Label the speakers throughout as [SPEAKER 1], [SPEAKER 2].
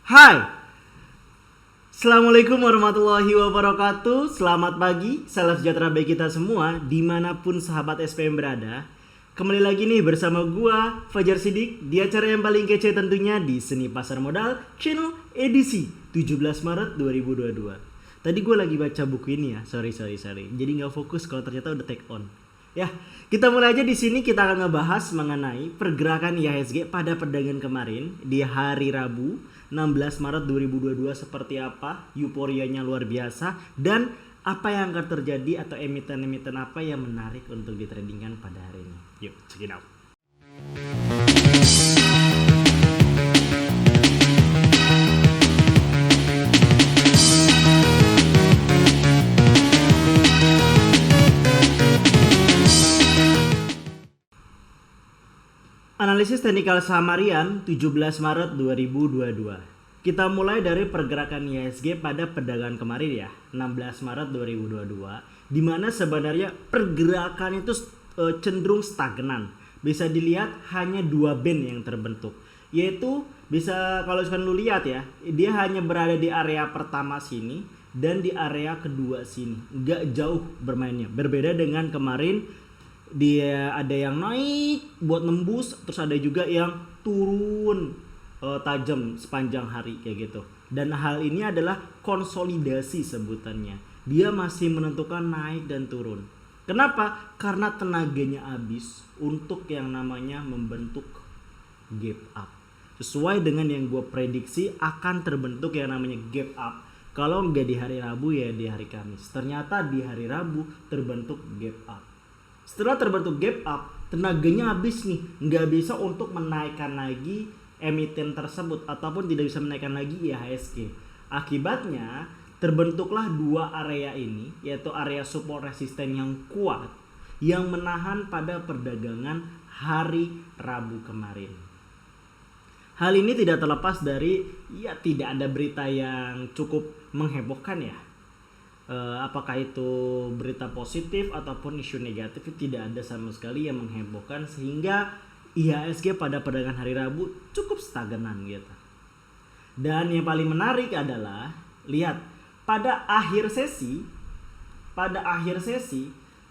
[SPEAKER 1] Hai, Assalamualaikum warahmatullahi wabarakatuh. Selamat pagi, salam sejahtera bagi kita semua dimanapun sahabat SPM berada. Kembali lagi nih bersama gua Fajar Sidik di acara yang paling kece tentunya di Seni Pasar Modal Channel edisi 17 Maret 2022. Tadi gue lagi baca buku ini ya, sorry. Jadi nggak fokus kalau ternyata udah take on. Ya, kita mulai aja di sini. Kita akan ngebahas mengenai pergerakan IHSG pada perdagangan kemarin di hari Rabu 16 Maret 2022 seperti apa, euforianya luar biasa, dan apa yang akan terjadi atau emiten-emiten apa yang menarik untuk ditradingkan pada hari ini. Yuk, check it out. Analisis teknikal saham harian 17 Maret 2022. Kita mulai dari pergerakan IHSG pada perdagangan kemarin ya, 16 Maret 2022, di mana sebenarnya pergerakan itu cenderung stagnan. Bisa dilihat hanya dua band yang terbentuk. Yaitu bisa kalau misalkan lu lihat ya, dia hanya berada di area pertama sini dan di area kedua sini. Nggak jauh bermainnya. Berbeda dengan kemarin, dia ada yang naik buat nembus, terus ada juga yang turun tajam sepanjang hari kayak gitu. Dan hal ini adalah konsolidasi sebutannya. Dia masih menentukan naik dan turun. Kenapa? Karena tenaganya habis untuk yang namanya membentuk gap up. Sesuai dengan yang gue prediksi akan terbentuk yang namanya gap up. Kalau nggak di hari Rabu ya di hari Kamis. Ternyata di hari Rabu terbentuk gap up. Setelah terbentuk gap up, tenaganya habis nih, nggak bisa untuk menaikkan lagi emiten tersebut ataupun tidak bisa menaikkan lagi IHSG. Akibatnya terbentuklah dua area ini, yaitu area support resisten yang kuat yang menahan pada perdagangan hari Rabu kemarin. Hal ini tidak terlepas dari tidak ada berita yang cukup menghebohkan ya. Apakah itu berita positif ataupun isu negatif, tidak ada sama sekali yang menghebohkan sehingga IHSG pada perdagangan hari Rabu cukup stagnan gitu. Dan yang paling menarik adalah lihat pada akhir sesi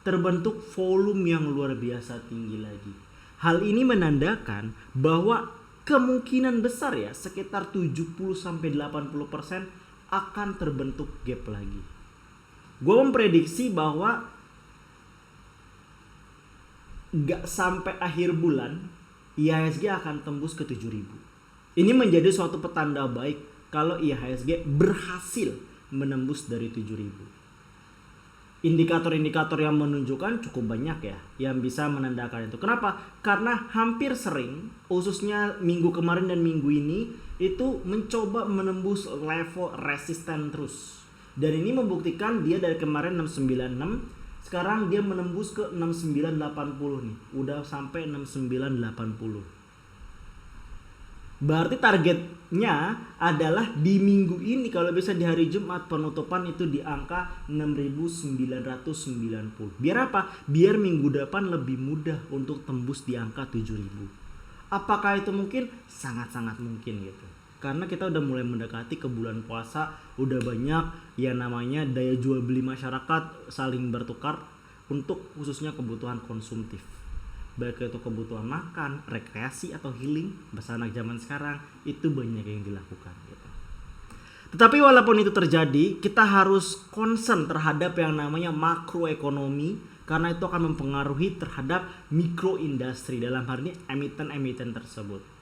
[SPEAKER 1] terbentuk volume yang luar biasa tinggi lagi. Hal ini menandakan bahwa kemungkinan besar ya sekitar 70-80% akan terbentuk gap lagi. Gue memprediksi bahwa gak sampai akhir bulan IHSG akan tembus ke 7.000. Ini menjadi suatu petanda baik kalau IHSG berhasil menembus dari 7.000. Indikator-indikator yang menunjukkan cukup banyak ya yang bisa menandakan itu. Kenapa? Karena hampir sering, khususnya minggu kemarin dan minggu ini, itu mencoba menembus level resisten terus. Dan ini membuktikan dia dari kemarin 696, sekarang dia menembus ke 6980 nih. Udah sampai 6980. Berarti targetnya adalah di minggu ini, kalau bisa di hari Jumat penutupan itu di angka 6990. Biar apa? Biar minggu depan lebih mudah untuk tembus di angka 7000. Apakah itu mungkin? Sangat-sangat mungkin gitu. Karena kita udah mulai mendekati ke bulan puasa, udah banyak yang namanya daya jual beli masyarakat saling bertukar untuk khususnya kebutuhan konsumtif. Baik itu kebutuhan makan, rekreasi atau healing, bahasa anak zaman sekarang itu banyak yang dilakukan gitu. Tetapi walaupun itu terjadi, kita harus concern terhadap yang namanya makroekonomi karena itu akan mempengaruhi terhadap mikroindustri, dalam hal ini emiten-emiten tersebut.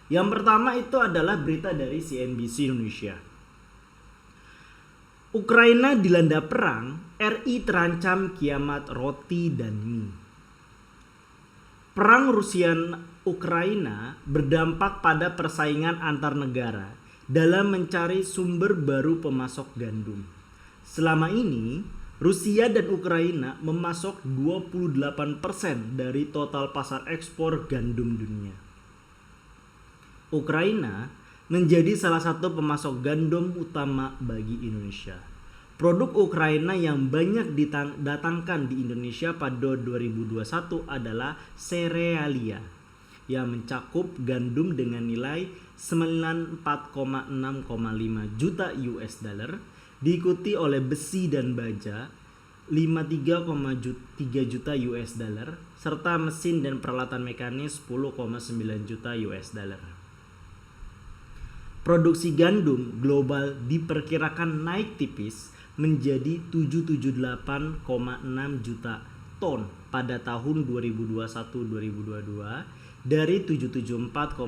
[SPEAKER 1] Yang pertama itu adalah berita dari CNBC Indonesia. Ukraina dilanda perang, RI terancam kiamat roti dan mie. Perang Rusia-Ukraina berdampak pada persaingan antar negara dalam mencari sumber baru pemasok gandum. Selama ini, Rusia dan Ukraina memasok 28% dari total pasar ekspor gandum dunia. Ukraina menjadi salah satu pemasok gandum utama bagi Indonesia. Produk Ukraina yang banyak didatangkan di Indonesia pada 2021 adalah serealia yang mencakup gandum dengan nilai 94,6,5 juta US dollar, diikuti oleh besi dan baja 53,3 juta US dollar, serta mesin dan peralatan mekanis 10,9 juta US dollar. Produksi gandum global diperkirakan naik tipis menjadi 778,6 juta ton pada tahun 2021-2022 dari 774,87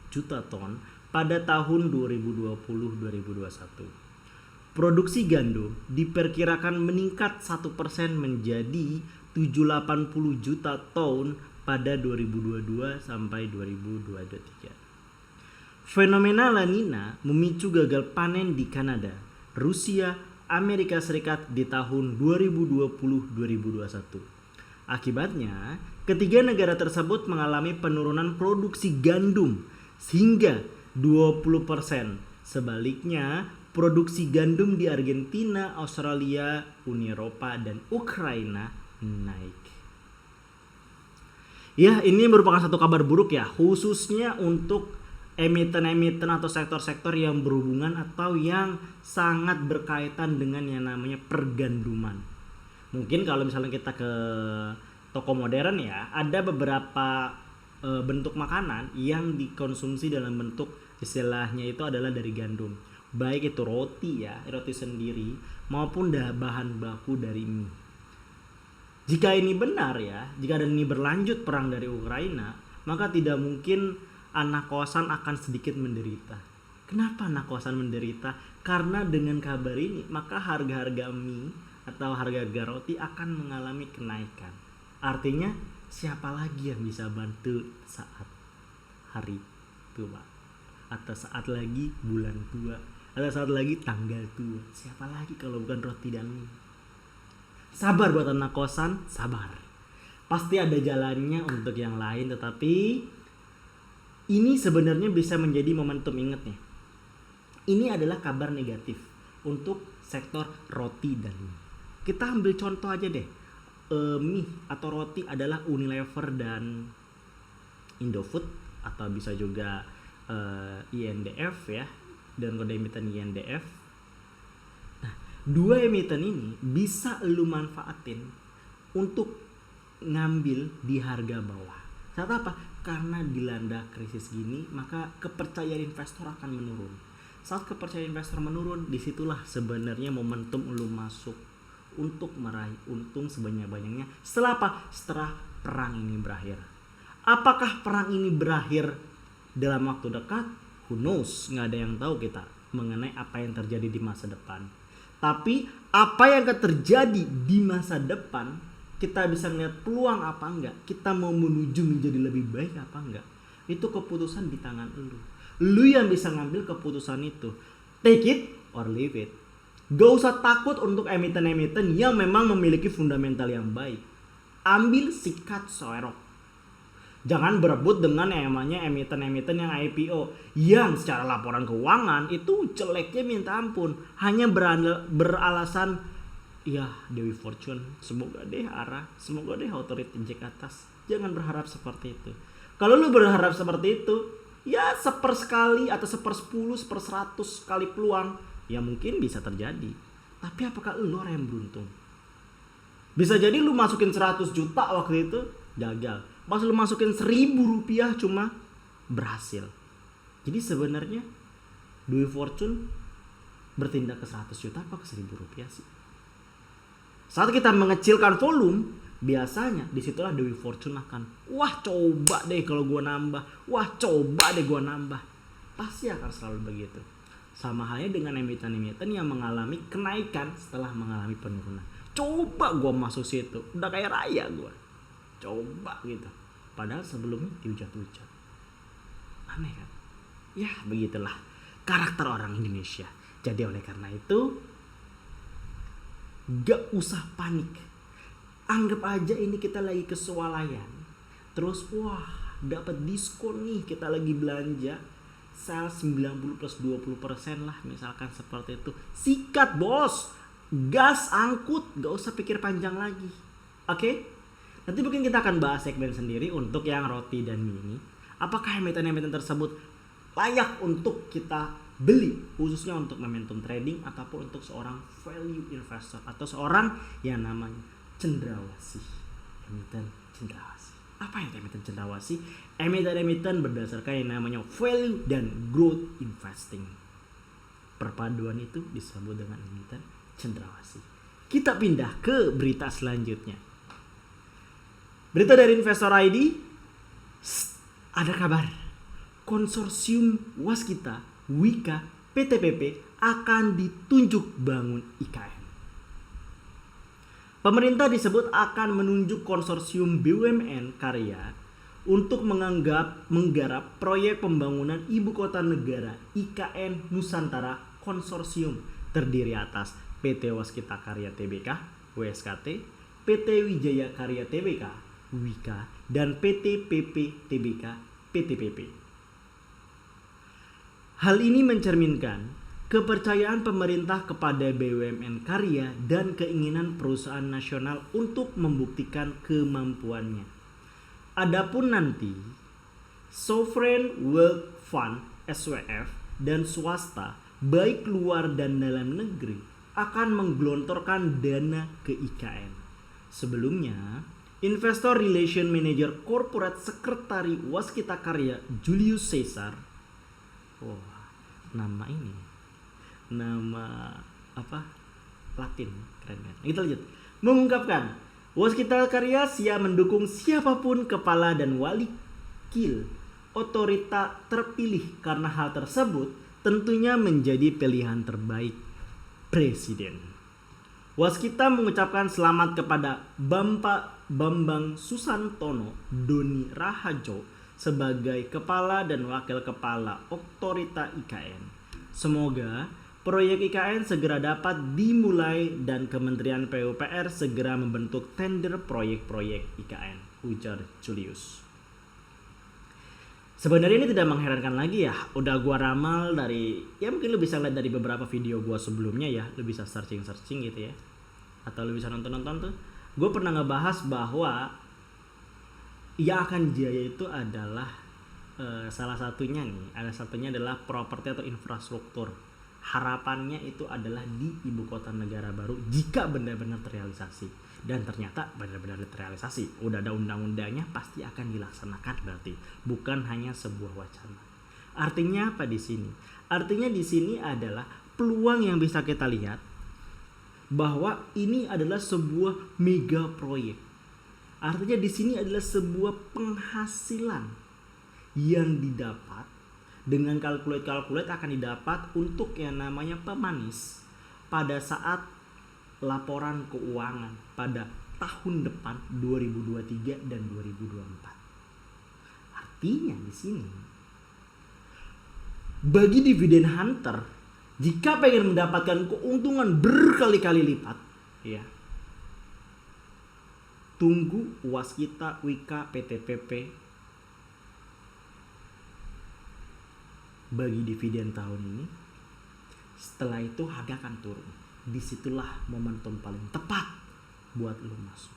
[SPEAKER 1] juta ton pada tahun 2020-2021. Produksi gandum diperkirakan meningkat 1% menjadi 780 juta ton pada 2022 sampai 2023. Fenomena La Nina memicu gagal panen di Kanada, Rusia, Amerika Serikat di tahun 2020-2021. Akibatnya, ketiga negara tersebut mengalami penurunan produksi gandum hingga 20%. Sebaliknya, produksi gandum di Argentina, Australia, Uni Eropa, dan Ukraina naik. Ya, ini merupakan satu kabar buruk ya, khususnya untuk emiten-emiten atau sektor-sektor yang berhubungan atau yang sangat berkaitan dengan yang namanya perganduman. Mungkin kalau misalnya kita ke toko modern ya, ada beberapa bentuk makanan yang dikonsumsi dalam bentuk istilahnya itu adalah dari gandum. Baik itu roti ya, roti sendiri maupun bahan baku dari mie. Jika ini benar ya, jika ini berlanjut perang dari Ukraina, maka tidak mungkin anak kosan akan sedikit menderita. Kenapa anak kosan menderita? Karena dengan kabar ini maka harga-harga mie atau harga-harga roti akan mengalami kenaikan. Artinya siapa lagi yang bisa bantu saat hari tua? Atau saat lagi bulan tua? Atau saat lagi tanggal tua? Siapa lagi kalau bukan roti dan mie? Sabar buat anak kosan, sabar. Pasti ada jalannya untuk yang lain, tetapi ini sebenarnya bisa menjadi momentum, ingat nih. Ini adalah kabar negatif untuk sektor roti dan mie. Kita ambil contoh aja deh. Mie atau roti adalah Unilever dan Indofood atau bisa juga INDF ya, dan kode emiten INDF. Nah, dua emiten ini bisa lu manfaatin untuk ngambil di harga bawah. Saat apa? Karena dilanda krisis gini, maka kepercayaan investor akan menurun. Saat kepercayaan investor menurun, disitulah sebenarnya momentum lu masuk untuk meraih untung sebanyak-banyaknya. Setelah apa? Setelah perang ini berakhir. Apakah perang ini berakhir dalam waktu dekat? Who knows? Nggak ada yang tahu kita mengenai apa yang terjadi di masa depan. Tapi apa yang akan terjadi di masa depan, kita bisa melihat peluang apa enggak, kita mau menuju menjadi lebih baik apa enggak, itu keputusan di tangan lu. Lu yang bisa ngambil keputusan itu. Take it or leave it. Gak usah takut untuk emiten-emiten yang memang memiliki fundamental yang baik. Ambil sikat soerok. Jangan berebut dengan yang namanya emiten-emiten yang IPO yang secara laporan keuangan itu jeleknya minta ampun. Hanya beralasan ya Dewi Fortune, semoga deh arah, semoga deh otoritas injek atas. Jangan berharap seperti itu. Kalau lu berharap seperti itu, ya 1/10 atau 1/10, 1/100 kali peluang, ya mungkin bisa terjadi. Tapi apakah lu orang yang beruntung? Bisa jadi lu masukin 100 juta waktu itu gagal. Pas lu masukin 1.000 rupiah cuma berhasil. Jadi sebenarnya Dewi Fortune bertindak ke 100 juta apa ke 1.000 rupiah sih? Saat kita mengecilkan volume, biasanya disitulah Dewi Fortune akan, wah coba deh kalau gua nambah, wah coba deh gua nambah. Pasti akan selalu begitu. Sama halnya dengan emiten-emiten yang mengalami kenaikan setelah mengalami penurunan. Coba gua masuk situ, udah kayak raya gua. Coba gitu. Padahal sebelumnya dihujat-hujat. Aneh kan? Ya begitulah karakter orang Indonesia. Jadi oleh karena itu, gak usah panik. Anggap aja ini kita lagi kesewalayan. Terus wah dapat diskon nih, kita lagi belanja sales 90 plus 20% lah misalkan seperti itu. Sikat bos, gas angkut, gak usah pikir panjang lagi. Oke? Nanti mungkin kita akan bahas segmen sendiri untuk yang roti dan mie ini. Apakah emiten-emiten tersebut layak untuk kita beli, khususnya untuk momentum trading ataupun untuk seorang value investor atau seorang yang namanya cendrawasih, emiten cendrawasih. Apa yang emiten cendrawasih? Emiten berdasarkan yang namanya value dan growth investing. Perpaduan itu disebut dengan emiten cendrawasih. Kita pindah ke berita selanjutnya. Berita dari Investor ID, ada kabar. Konsorsium Waskita, Wika, PTPP akan ditunjuk bangun IKN. Pemerintah disebut akan menunjuk konsorsium BUMN Karya untuk menggarap proyek pembangunan ibu kota negara IKN Nusantara Konsorsium, terdiri atas PT Waskita Karya Tbk (WSKT), PT Wijaya Karya Tbk (Wika), dan PT PP Tbk (PTPP). Hal ini mencerminkan kepercayaan pemerintah kepada BUMN Karya dan keinginan perusahaan nasional untuk membuktikan kemampuannya. Adapun nanti Sovereign Wealth Fund (SWF) dan swasta baik luar dan dalam negeri akan menggelontorkan dana ke IKN. Sebelumnya, Investor Relation Manager Corporate Secretary Waskita Karya Julius Caesar, nama Latin, keren kan? Kita lanjut. Mengungkapkan, Waskita Karya siap mendukung siapapun kepala dan wakil otorita terpilih karena hal tersebut tentunya menjadi pilihan terbaik Presiden. Waskita mengucapkan selamat kepada Bambang Susantono Doni Rahajo sebagai kepala dan wakil kepala otorita IKN. Semoga proyek IKN segera dapat dimulai dan Kementerian PUPR segera membentuk tender proyek-proyek IKN, ujar Julius. Sebenarnya ini tidak mengherankan lagi ya. Udah gua ramal dari, ya mungkin lu bisa lihat dari beberapa video gua sebelumnya ya. Lu bisa searching gitu ya. Atau lu bisa nonton tuh. Gua pernah ngebahas bahwa yang akan jaya itu adalah salah satunya adalah properti atau infrastruktur. Harapannya itu adalah di ibu kota negara baru jika benar-benar terrealisasi. Dan ternyata benar-benar terrealisasi. Udah ada undang-undangnya, pasti akan dilaksanakan berarti. Bukan hanya sebuah wacana. Artinya apa di sini? Artinya di sini adalah peluang yang bisa kita lihat bahwa ini adalah sebuah mega proyek. Artinya di sini adalah sebuah penghasilan yang didapat dengan kalkulat akan didapat untuk yang namanya pemanis pada saat laporan keuangan pada tahun depan 2023 dan 2024. Artinya di sini bagi dividen hunter jika pengen mendapatkan keuntungan berkali-kali lipat ya, tunggu Waskita, Wika, PTPP bagi dividen tahun ini. Setelah itu harga akan turun. Disitulah momentum paling tepat buat lo masuk.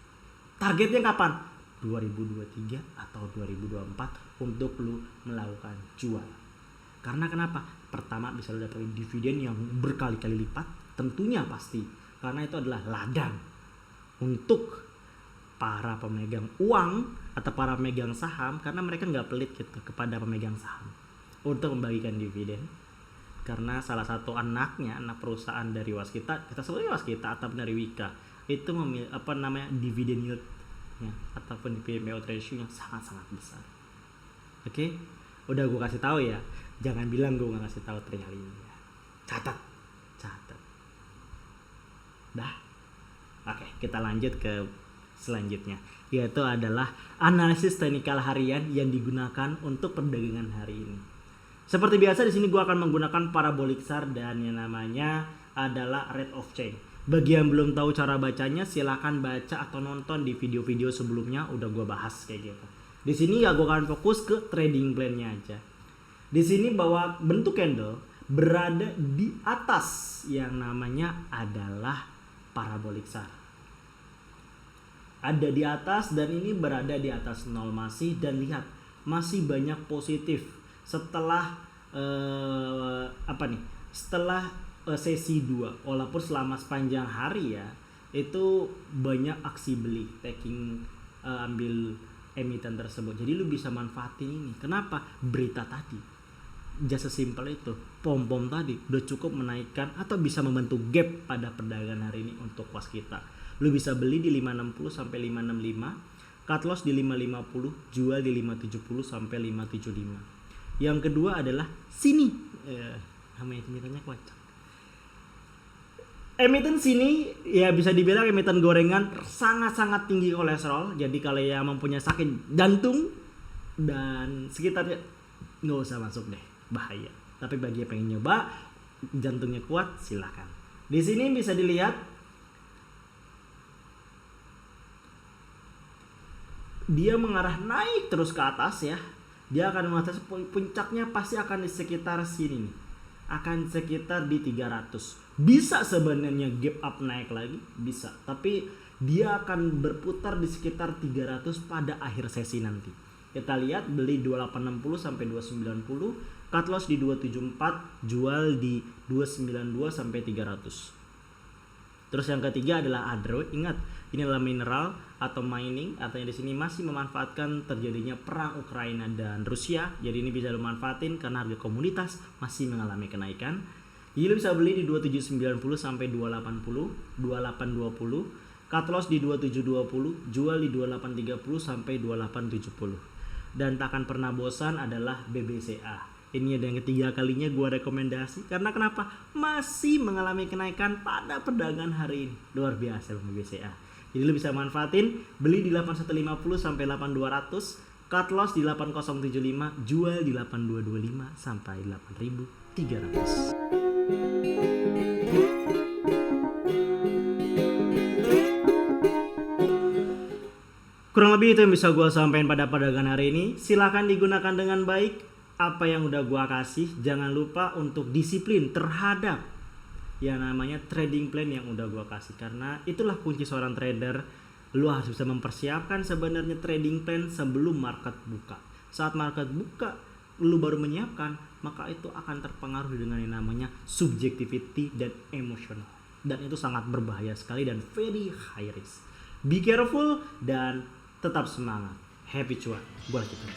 [SPEAKER 1] Targetnya kapan? 2023 atau 2024 untuk lo melakukan jual. Karena kenapa? Pertama bisa lo dapetin dividen yang berkali-kali lipat. Tentunya pasti. Karena itu adalah ladang untuk para pemegang uang atau para pemegang saham. Karena mereka nggak pelit gitu kepada pemegang saham untuk membagikan dividen. Karena salah satu anak perusahaan dari Waskita, kita sebutnya Waskita atau dari Wika, itu dividen yield ya, ataupun dividen payout ratio yang sangat-sangat besar. Oke, udah gue kasih tahu ya, jangan bilang gue nggak kasih tahu ternyata ini ya. Catat. Dah. Oke, kita lanjut ke selanjutnya, yaitu adalah analisis teknikal harian yang digunakan untuk perdagangan hari ini. Seperti biasa di sini gue akan menggunakan parabolic SAR dan yang namanya adalah rate of change. Bagi yang belum tahu cara bacanya, silakan baca atau nonton di video-video sebelumnya, udah gue bahas kayak gitu. Di sini ya gue akan fokus ke trading plan-nya aja. Di sini bahwa bentuk candle berada di atas yang namanya adalah parabolic SAR. Ada di atas dan ini berada di atas 0 masih, dan lihat masih banyak positif. Setelah apa nih, setelah sesi 2 walaupun selama sepanjang hari ya itu banyak aksi beli taking ambil emiten tersebut. Jadi lu bisa manfaatin ini. Kenapa? Berita tadi just sesimpel itu, pom-pom tadi udah cukup menaikkan atau bisa membentuk gap pada perdagangan hari ini untuk was kita. Lu bisa beli di 560 sampai 565, cut loss di 550, jual di 570 sampai 575. Yang kedua adalah sini, namanya emitennya kocak. Emiten sini ya bisa dibilang emiten gorengan sangat-sangat tinggi kolesterol. Jadi kalau yang mempunyai sakit jantung dan sekitarnya nggak usah masuk deh, bahaya. Tapi bagi yang pengen nyoba jantungnya kuat silahkan. Di sini bisa dilihat dia mengarah naik terus ke atas ya. Dia akan mengatas puncaknya pasti akan di sekitar sini nih. Akan sekitar di 300. Bisa sebenarnya gap up naik lagi, bisa. Tapi dia akan berputar di sekitar 300 pada akhir sesi nanti. Kita lihat beli 2860 sampai 290, cut loss di 274, jual di 292 sampai 300. Terus yang ketiga adalah Adro. Ingat, ini adalah mineral atau mining, artinya di sini masih memanfaatkan terjadinya perang Ukraina dan Rusia. Jadi ini bisa dimanfaatin karena harga komoditas masih mengalami kenaikan. Jadi lo bisa beli di 2790 sampai 280, 2820, cut loss di 2720, jual di 2830 sampai 2870. Dan tak akan pernah bosan adalah BBCA. Ini ada yang ketiga kalinya gua rekomendasi karena kenapa? Masih mengalami kenaikan pada perdagangan hari ini. Luar biasa BBCA. Jadi lu bisa manfaatin, beli di 8150 sampai 8200, cut loss di 8075, jual di 8225 sampai 8300. Kurang lebih itu yang bisa gue sampaikan pada perdagangan hari ini. Silahkan digunakan dengan baik apa yang udah gue kasih. Jangan lupa untuk disiplin terhadap yang namanya trading plan yang udah gue kasih. Karena itulah kunci seorang trader. Lu harus bisa mempersiapkan sebenarnya trading plan sebelum market buka. Saat market buka, lu baru menyiapkan, maka itu akan terpengaruh dengan yang namanya subjectivity dan emotional. Dan itu sangat berbahaya sekali dan very high risk. Be careful dan tetap semangat. Happy cuan buat kita.